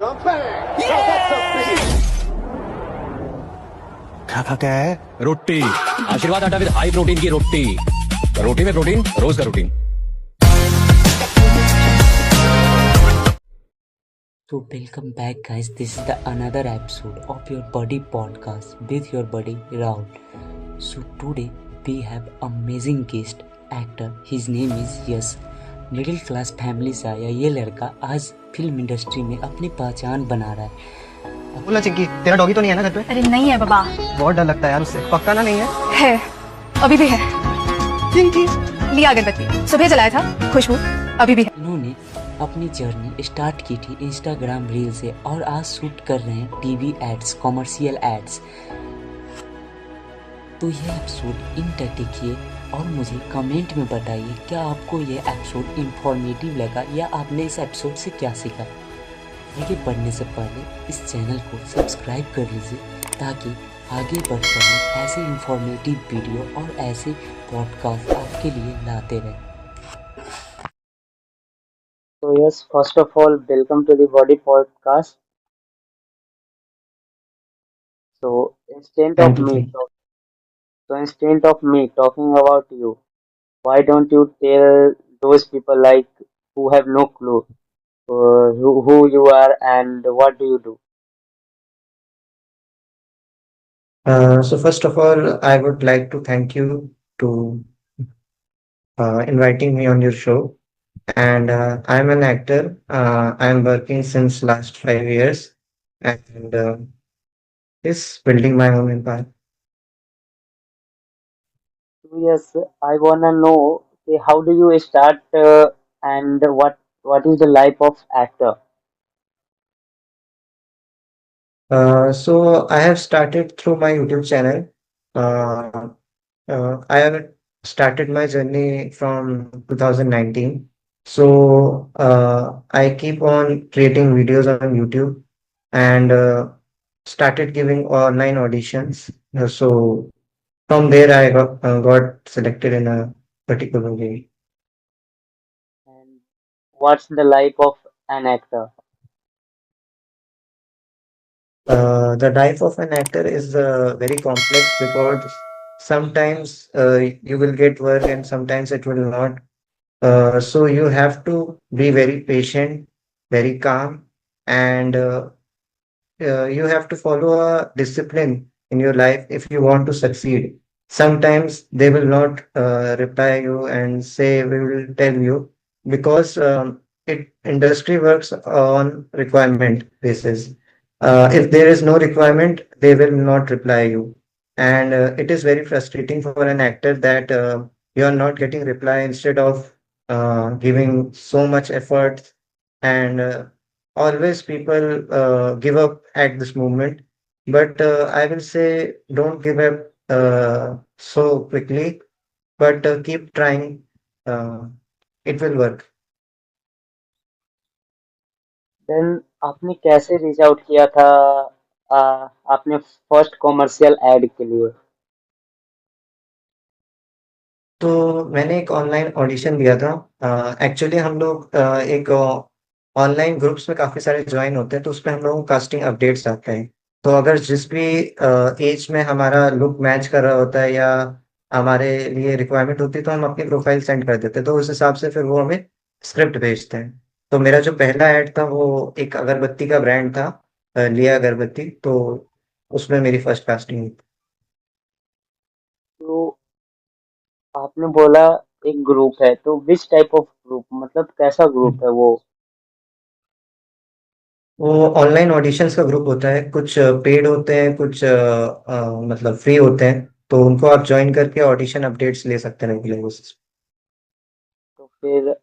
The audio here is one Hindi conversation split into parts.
The bang! Now that's a beat! खा क्या है? रोटी। आशीर्वाद आटा विद हाई प्रोटीन की रोटी। रोटी में प्रोटीन, रोज का routine. So welcome back guys, this is the another episode of your buddy podcast with your buddy Rahul. So today we have amazing guest actor, his name is Yash. Middle class family से आया ये लड़का आज फिल्म इंडस्ट्री में अपनी पहचान बना रहा है। बोला चिक्की, तेरा डॉगी तो नहीं है ना घर पे? अरे नहीं है बाबा। बहुत डर लगता है यार उससे। पक्का ना नहीं है? है, अभी भी है। चिंकी लिया अगरबत्ती, सुबह जलाया था, खुशबू अभी भी है। इन्होंने अपनी जर्नी स्टार्ट की थी इंस्टाग्राम रील से और आज शूट कर रहे हैं टीवी एड्स, कमर्शियल एड्स। तो ये एपिसोड इन तक देखिए और मुझे कमेंट में बताइए क्या आपको ये एपिसोड इंफॉर्मेटिव लगा या आपने इस एपिसोड से क्या सीखा। आगे बढ़ने से पहले इस चैनल को सब्सक्राइब कर लीजिए ताकि आगे बढ़कर हम ऐसे इंफॉर्मेटिव वीडियो और ऐसे पॉडकास्ट आपके लिए लाते रहें। So yes, first of all, welcome to the Body Podcast. So instead thank of you. me, instead of me talking about you, why don't you tell those people like who have no clue who you are and what do you do? So first of all, I would like to thank you to inviting me on your show. And I'm an actor. I'm working since last 5 years, and is building my own empire. So yes, I wanna know how do you start and what is the life of actor? So I have started through my YouTube channel. Uh, I have started my journey from 2019. So I keep on creating videos on YouTube and started giving online auditions. So from there, I got selected in a particular way. And what's the life of an actor? The life of an actor is very complex because sometimes you will get work and sometimes it will not. So you have to be very patient, very calm, and you have to follow a discipline in your life if you want to succeed. Sometimes they will not reply you and say we will tell you because it industry works on requirement basis. If there is no requirement, they will not reply you, and it is very frustrating for an actor that you are not getting reply instead of giving so much effort and always people give up at this moment, but I will say don't give up so quickly, but keep trying. Uh, it will work. Then आपने कैसे रीच आउट किया था आपने फर्स्ट कमर्शियल एड के लिए? तो मैंने एक ऑनलाइन ऑडिशन दिया था। एक्चुअली हम लोग एक ऑनलाइन ग्रुप्स में काफ़ी सारे ज्वाइन होते हैं, तो उसपे हम लोगों को कास्टिंग अपडेट्स आते हैं। तो अगर जिस भी एज में हमारा लुक मैच कर रहा होता है या हमारे लिए रिक्वायरमेंट होती है, तो हम अपनी प्रोफाइल सेंड कर देते हैं। तो उस हिसाब से फिर वो हमें स्क्रिप्ट भेजते हैं। तो मेरा जो पहला ऐड था वो एक अगरबत्ती का ब्रांड था, लिया अगरबत्ती। तो उसमें मेरी फर्स्ट कास्टिंग हुई। तो आपने बोला एक ग्रुप है, तो विच टाइप ऑफ ग्रुप, मतलब कैसा ग्रुप है वो? वो ऑनलाइन ऑडिशंस का ग्रुप होता है, कुछ पेड होते हैं, कुछ मतलब फ्री होते हैं। तो उनको आप ज्वाइन करके ऑडिशन अपडेट्स ले सकते हैं रेगुलर बेसिस। तो फिर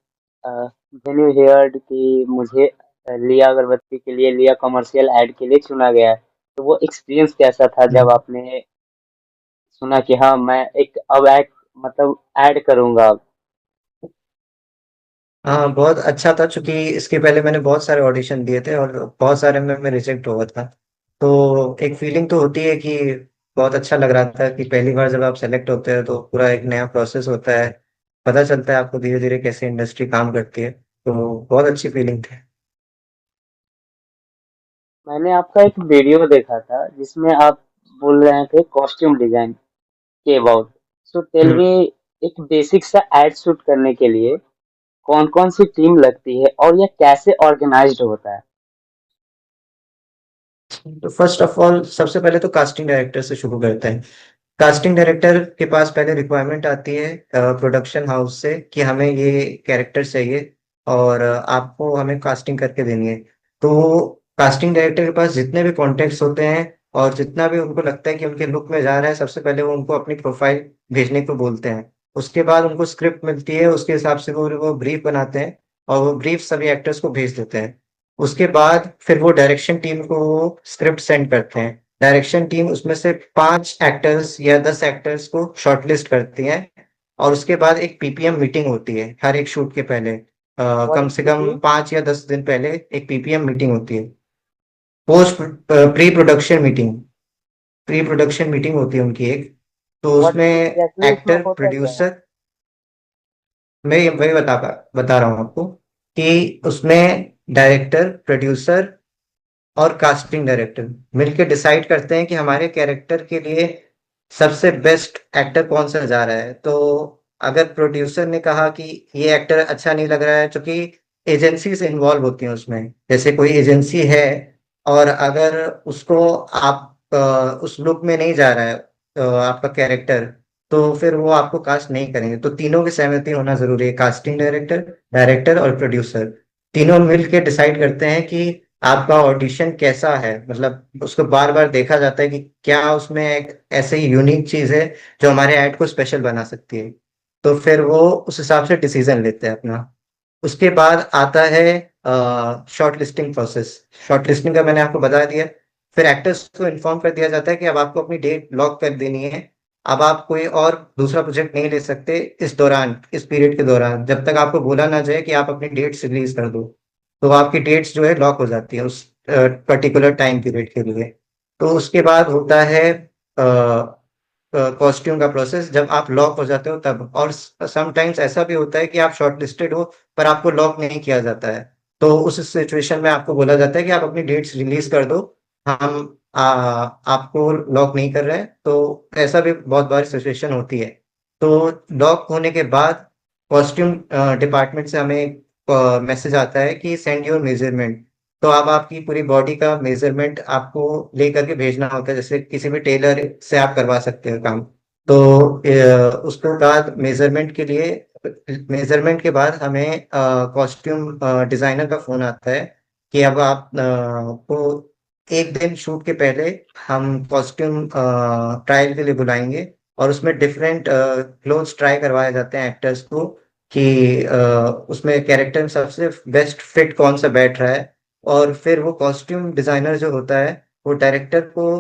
व्हेन यू हियर्ड कि मुझे लिया अगरबत्ती के लिए, लिया कमर्शियल एड के लिए चुना गया है, तो वो एक्सपीरियंस कैसा था जब आपने सुना कि हाँ मैं एक अब एक मतलब ऐड करूंगा अब? हाँ, बहुत अच्छा था, चूंकि इसके पहले मैंने बहुत सारे ऑडिशन दिए थे और बहुत सारे में मैं रिजेक्ट हुआ था। तो एक फीलिंग तो होती है कि बहुत अच्छा लग रहा था कि पहली बार जब आप सेलेक्ट होते हैं तो पूरा एक नया प्रोसेस होता है, पता चलता है आपको धीरे धीरे कैसे इंडस्ट्री काम करती है। तो बहुत अच्छी फीलिंग थी। मैंने आपका एक वीडियो देखा था जिसमें आप बोल रहे थे कॉस्ट्यूम डिजाइन के अबाउट। सो टेल हम्म। मी, एक बेसिक सा एड शूट करने के लिए कौन कौन सी टीम लगती है और यह कैसे ऑर्गेनाइज्ड होता है? तो फर्स्ट ऑफ ऑल सबसे पहले तो कास्टिंग डायरेक्टर से शुरू करते हैं। कास्टिंग डायरेक्टर के पास पहले रिक्वायरमेंट आती है प्रोडक्शन हाउस से कि हमें ये कैरेक्टर चाहिए और आपको हमें कास्टिंग करके देनी है। तो कास्टिंग डायरेक्टर के पास जितने भी कॉन्टेक्ट्स होते हैं और जितना भी उनको लगता है कि उनके लुक में जा रहा है, सबसे पहले वो उनको अपनी प्रोफाइल भेजने को बोलते हैं। उसके बाद उनको स्क्रिप्ट मिलती है, उसके हिसाब से वो ब्रीफ बनाते हैं और वो ब्रीफ सभी एक्टर्स को भेज देते हैं। उसके बाद फिर वो डायरेक्शन टीम को स्क्रिप्ट सेंड करते हैं। डायरेक्शन टीम उसमें से 5 एक्टर्स या 10 एक्टर्स को शॉर्टलिस्ट करती है और उसके बाद एक पीपीएम मीटिंग होती है हर एक शूट के पहले। व्हाट कम इज से कम पीपीएम? 5 या 10 दिन पहले एक पीपीएम मीटिंग होती है। पोस्ट प्री प्रोडक्शन मीटिंग होती है उनकी एक। तो व्हाट उसमें एग्जैक्टली उसमें एक्टर होता क्या है? प्रोड्यूसर, मैं वही बता रहा हूँ आपको कि उसमें डायरेक्टर प्रोड्यूसर और कास्टिंग डायरेक्टर मिलकर डिसाइड करते हैं कि हमारे कैरेक्टर के लिए सबसे बेस्ट एक्टर कौन सा जा रहा है। तो अगर प्रोड्यूसर ने कहा कि ये एक्टर अच्छा नहीं लग रहा है, क्योंकि एजेंसी से इन्वॉल्व होती है उसमें, जैसे कोई एजेंसी है और अगर उसको आप उस लुक में नहीं जा रहा है आपका कैरेक्टर, तो फिर वो आपको कास्ट नहीं करेंगे। तो तीनों की सहमति होना जरूरी है, कास्टिंग डायरेक्टर, डायरेक्टर और प्रोड्यूसर। तीनों मिलकर डिसाइड करते हैं कि आपका ऑडिशन कैसा है, मतलब उसको बार बार देखा जाता है कि क्या उसमें एक ऐसे ही यूनिक चीज है जो हमारे ऐड को स्पेशल बना सकती है। तो फिर वो उस हिसाब से डिसीजन लेते हैं अपना। उसके बाद आता है short listing process. Short listing का मैंने आपको बता दिया। फिर एक्टर्स को इन्फॉर्म कर दिया जाता है कि अब आपको अपनी डेट लॉक कर देनी है। अब आप कोई और दूसरा प्रोजेक्ट नहीं ले सकते इस दौरान, इस पीरियड के दौरान, जब तक आपको बोला ना जाए कि आप अपनी डेट्स रिलीज कर दो। तो आपकी डेट्स जो है लॉक हो जाती है उस पर्टिकुलर टाइम पीरियड के लिए। तो उसके बाद होता है कॉस्ट्यूम का प्रोसेस, जब आप लॉक हो जाते हो तब। और समटाइम्स ऐसा भी होता है कि आप शॉर्टलिस्टेड हो पर आपको लॉक नहीं किया जाता है। तो उस सिचुएशन में आपको बोला जाता है कि आप अपनी डेट्स रिलीज कर दो, हम आपको लॉक नहीं कर रहे हैं। तो ऐसा भी बहुत बार सिचुएशन होती है। तो लॉक होने के बाद कॉस्ट्यूम डिपार्टमेंट से हमें मैसेज आता है कि सेंड योर मेजरमेंट। तो अब आपकी पूरी बॉडी का मेजरमेंट आपको लेकर के भेजना होता है, जैसे किसी भी टेलर से आप करवा सकते हो काम। तो उसके बाद मेजरमेंट के बाद हमें कॉस्ट्यूम डिजाइनर का फोन आता है कि अब आप को एक दिन शूट के पहले हम कॉस्ट्यूम ट्रायल के लिए बुलाएंगे और उसमें डिफरेंट क्लोथ्स ट्राई करवाए जाते हैं एक्टर्स को कि उसमें कैरेक्टर में सबसे बेस्ट फिट कौन सा बैठ रहा है। और फिर वो कॉस्ट्यूम डिजाइनर जो होता है वो डायरेक्टर को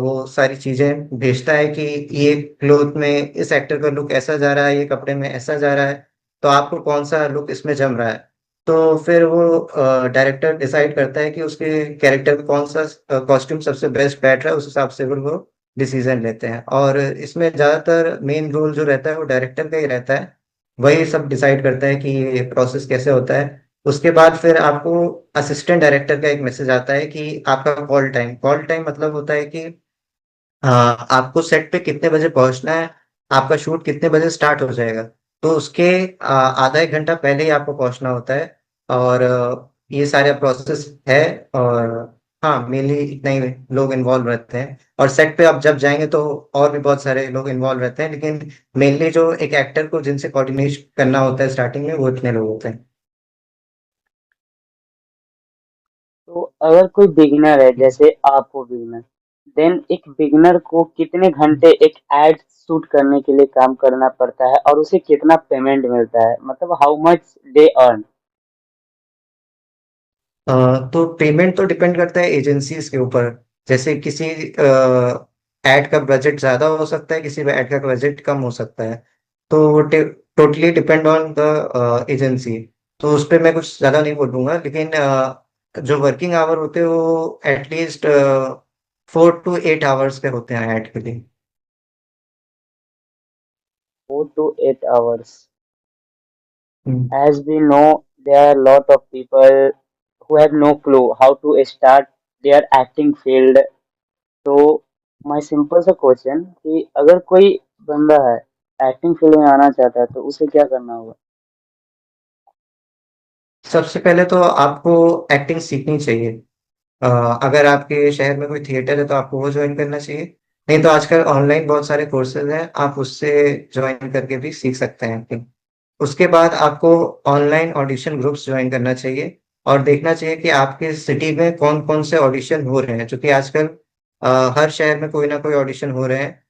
वो सारी चीजें भेजता है कि ये क्लोथ में इस एक्टर का लुक ऐसा जा रहा है, ये कपड़े में ऐसा जा रहा है, तो आपको कौन सा लुक इसमें जम रहा है। तो फिर वो डायरेक्टर डिसाइड करता है कि उसके कैरेक्टर में कौन सा कॉस्ट्यूम सबसे बेस्ट बैठ रहा है, उस हिसाब से फिर वो डिसीजन लेते हैं। और इसमें ज्यादातर मेन रोल जो रहता है वो डायरेक्टर का ही रहता है। वही सब डिसाइड करता है कि ये प्रोसेस कैसे होता है। उसके बाद फिर आपको असिस्टेंट डायरेक्टर का एक मैसेज आता है कि आपका कॉल टाइम मतलब होता है कि आपको सेट पे कितने बजे पहुंचना है, आपका शूट कितने बजे स्टार्ट हो जाएगा। तो उसके आधा एक घंटा पहले ही आपको पहुंचना होता है। और ये सारा प्रोसेस है। और हाँ, मेनली इतना ही लोग इन्वॉल्व रहते हैं। और सेट पे आप जब जाएंगे तो और भी बहुत सारे लोग इन्वॉल्व रहते हैं, लेकिन मेनली जो एक एक्टर को जिनसे कोऑर्डिनेट करना होता है स्टार्टिंग में, वो इतने लोग होते हैं। तो अगर कोई बिगिनर है, जैसे आप हो बिगिनर, देन एक बिगिनर को कितने घंटे एक एड शूट करने के लिए काम करना पड़ता है और उसे कितना पेमेंट मिलता है, मतलब हाउ मच दे अर्न? तो पेमेंट तो डिपेंड करता है एजेंसीज के ऊपर। जैसे किसी एड का बजट ज्यादा हो सकता है, किसी ऐड का बजट कम हो सकता है। तो वो totally depend on the agency. तो उस पर मैं कुछ ज्यादा नहीं बोलूंगा, लेकिन जो वर्किंग आवर होते हैं वो एटलीस्ट 4 to 8 आवर्स के होते हैं ऐड के लिए। 4 to 8 hours? Hmm. As we know, there are a lot of people who have no clue how to start they are acting field. तो माय सिंपल सा क्वेश्चन कि अगर कोई बंदा है एक्टिंग फील्ड में आना चाहता है तो उसे क्या करना होगा? सबसे पहले तो आपको एक्टिंग सीखनी चाहिए। अ, अगर आपके शहर में कोई थिएटर है तो आपको वो ज्वाइन करना चाहिए। नहीं तो आजकल ऑनलाइन बहुत सारे कोर्सेज हैं, आप उससे ज्वाइन करके भी सीख सकते हैं एक्टिंग। उसके बाद आपको ऑनलाइन ऑडिशन ग्रुप्स ज्वाइन करना चाहिए और देखना चाहिए कि आपके सिटी में कौन कौन से ऑडिशन हो रहे हैं, क्योंकि आजकल हर शहर में कोई ना कोई ऑडिशन हो रहे हैं।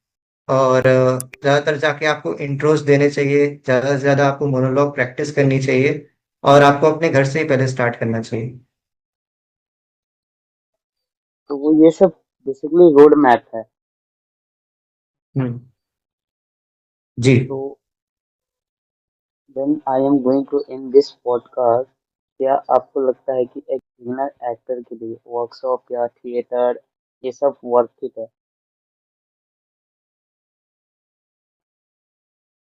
और ज़्यादातर जाके आपको इंट्रोस देने चाहिए, ज़्यादा से ज़्यादा आपको मोनोलॉग प्रैक्टिस करनी चाहिए और आपको अपने घर से ही पहले स्टार्ट करना चाहिए। तो वो ये सब बेसिकली रोड मैप है। हम्म। जी। तो then I am going to in this podcast. क्या आपको लगता है कि एक बिगिनर एक्टर के लिए वर्कशॉप या थिएटर ये सब वर्थ इट है?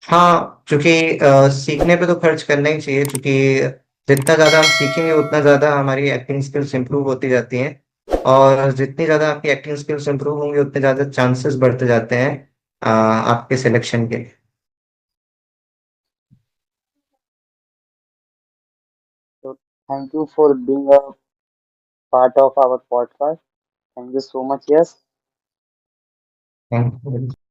हाँ, क्योंकि सीखने पे तो खर्च करना ही चाहिए, क्योंकि जितना ज़्यादा हम सीखेंगे उतना ज़्यादा हमारी एक्टिंग स्किल्स इंप्रूव होती जाती हैं। और जितनी ज़्यादा आपकी एक्टिंग स्किल्स इंप्रूव होंगी उतने ज़्यादा चांसेस बढ़ते जाते हैं आपके सिलेक्शन के। तो thank you for being a part of our podcast. Thank you so much. Yes. Thank you.